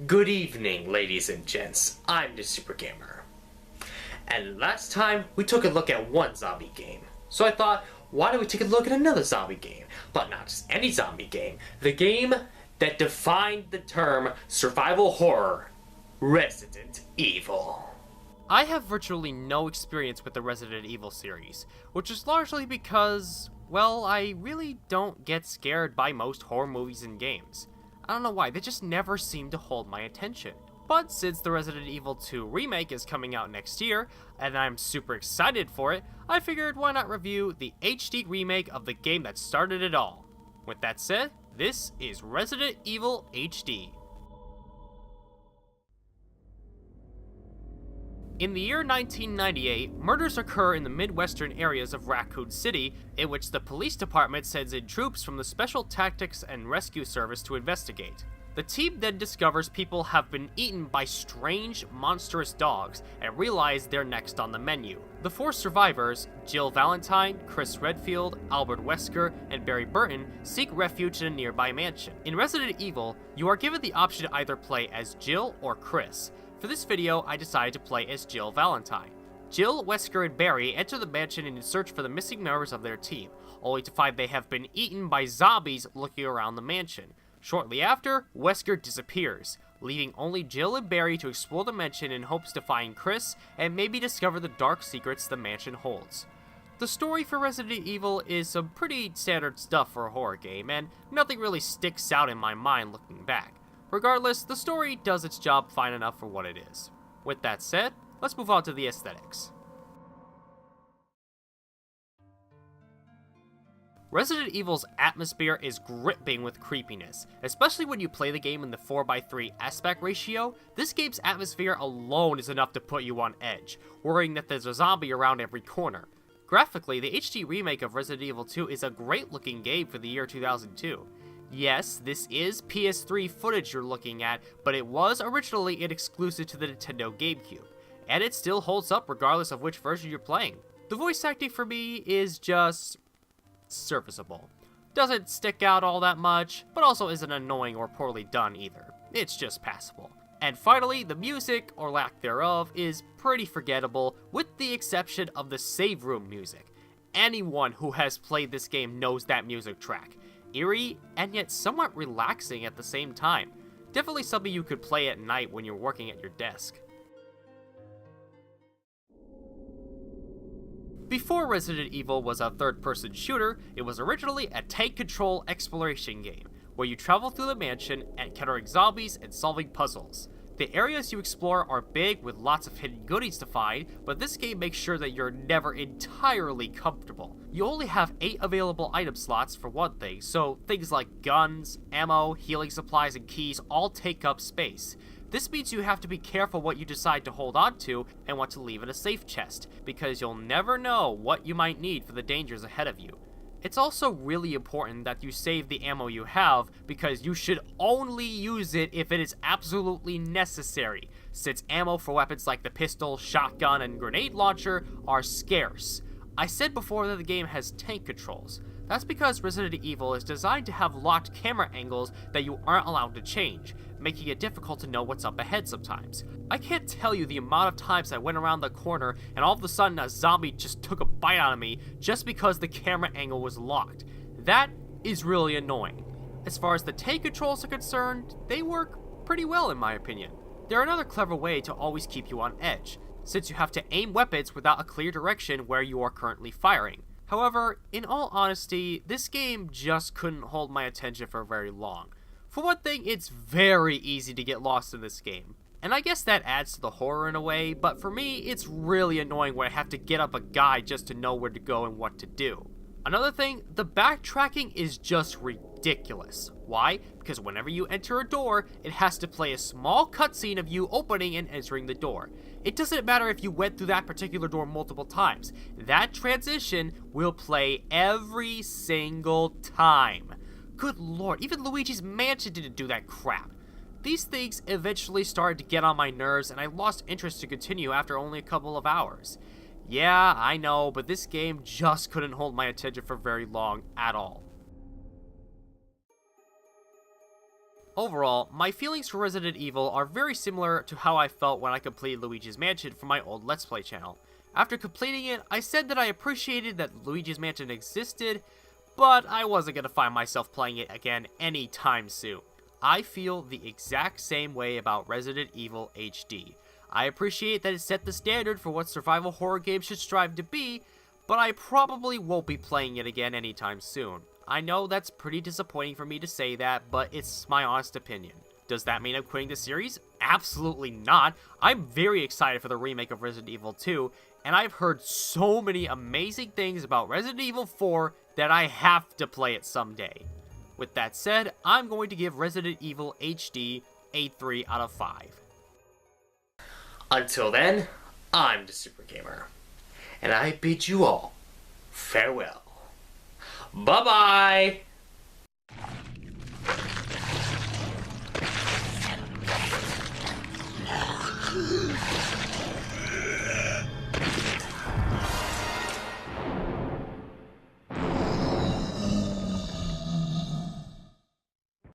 Good evening, ladies and gents. I'm the Super Gamer. And last time, we took a look at one zombie game. So I thought, why don't we take a look at another zombie game? But not just any zombie game. The game that defined the term survival horror, Resident Evil. I have virtually no experience with the Resident Evil series, which is largely because, well, I really don't get scared by most horror movies and games. I don't know why, they just never seem to hold my attention. But since the Resident Evil 2 remake is coming out next year, and I'm super excited for it, I figured why not review the HD remake of the game that started it all. With that said, this is Resident Evil HD. In the year 1998, murders occur in the midwestern areas of Raccoon City, in which the police department sends in troops from the Special Tactics and Rescue Service to investigate. The team then discovers people have been eaten by strange, monstrous dogs and realize they're next on the menu. The four survivors, Jill Valentine, Chris Redfield, Albert Wesker, and Barry Burton, seek refuge in a nearby mansion. In Resident Evil, you are given the option to either play as Jill or Chris. For this video, I decided to play as Jill Valentine. Jill, Wesker, and Barry enter the mansion in search for the missing members of their team, only to find they have been eaten by zombies looking around the mansion. Shortly after, Wesker disappears, leaving only Jill and Barry to explore the mansion in hopes to find Chris and maybe discover the dark secrets the mansion holds. The story for Resident Evil is some pretty standard stuff for a horror game, and nothing really sticks out in my mind looking back. Regardless, the story does its job fine enough for what it is. With that said, let's move on to the aesthetics. Resident Evil's atmosphere is gripping with creepiness, especially when you play the game in the 4:3 aspect ratio. This game's atmosphere alone is enough to put you on edge, worrying that there's a zombie around every corner. Graphically, the HD remake of Resident Evil 2 is a great looking game for the year 2002. Yes, this is PS3 footage you're looking at, but it was originally an exclusive to the Nintendo GameCube, and it still holds up regardless of which version you're playing. The voice acting for me is just serviceable. Doesn't stick out all that much, but also isn't annoying or poorly done either. It's just passable. And finally, the music, or lack thereof, is pretty forgettable, with the exception of the save room music. Anyone who has played this game knows that music track. Eerie, and yet somewhat relaxing at the same time. Definitely something you could play at night when you're working at your desk. Before Resident Evil was a third-person shooter, it was originally a tank control exploration game, where you travel through the mansion, encountering zombies and solving puzzles. The areas you explore are big with lots of hidden goodies to find, but this game makes sure that you're never entirely comfortable. You only have 8 available item slots for one thing, so things like guns, ammo, healing supplies, and keys all take up space. This means you have to be careful what you decide to hold on to and what to leave in a safe chest, because you'll never know what you might need for the dangers ahead of you. It's also really important that you save the ammo you have, because you should only use it if it is absolutely necessary, since ammo for weapons like the pistol, shotgun, and grenade launcher are scarce. I said before that the game has tank controls. That's because Resident Evil is designed to have locked camera angles that you aren't allowed to change, making it difficult to know what's up ahead sometimes. I can't tell you the amount of times I went around the corner and all of a sudden a zombie just took a bite out of me just because the camera angle was locked. That is really annoying. As far as the tank controls are concerned, they work pretty well in my opinion. They're another clever way to always keep you on edge, since you have to aim weapons without a clear direction where you are currently firing. However, in all honesty, this game just couldn't hold my attention for very long. For one thing, it's very easy to get lost in this game. And I guess that adds to the horror in a way, but for me, it's really annoying when I have to get up a guide just to know where to go and what to do. Another thing, the backtracking is just ridiculous. Why? Because whenever you enter a door, it has to play a small cutscene of you opening and entering the door. It doesn't matter if you went through that particular door multiple times. That transition will play every single time. Good lord, even Luigi's Mansion didn't do that crap. These things eventually started to get on my nerves and I lost interest to continue after only a couple of hours. Yeah, I know, but this game just couldn't hold my attention for very long at all. Overall, my feelings for Resident Evil are very similar to how I felt when I completed Luigi's Mansion for my old Let's Play channel. After completing it, I said that I appreciated that Luigi's Mansion existed, but I wasn't going to find myself playing it again anytime soon. I feel the exact same way about Resident Evil HD. I appreciate that it set the standard for what survival horror games should strive to be, but I probably won't be playing it again anytime soon. I know that's pretty disappointing for me to say that, but it's my honest opinion. Does that mean I'm quitting the series? Absolutely not. I'm very excited for the remake of Resident Evil 2, and I've heard so many amazing things about Resident Evil 4 that I have to play it someday. With that said, I'm going to give Resident Evil HD a 3 out of 5. Until then, I'm the Super Gamer, and I bid you all farewell. Bye-bye!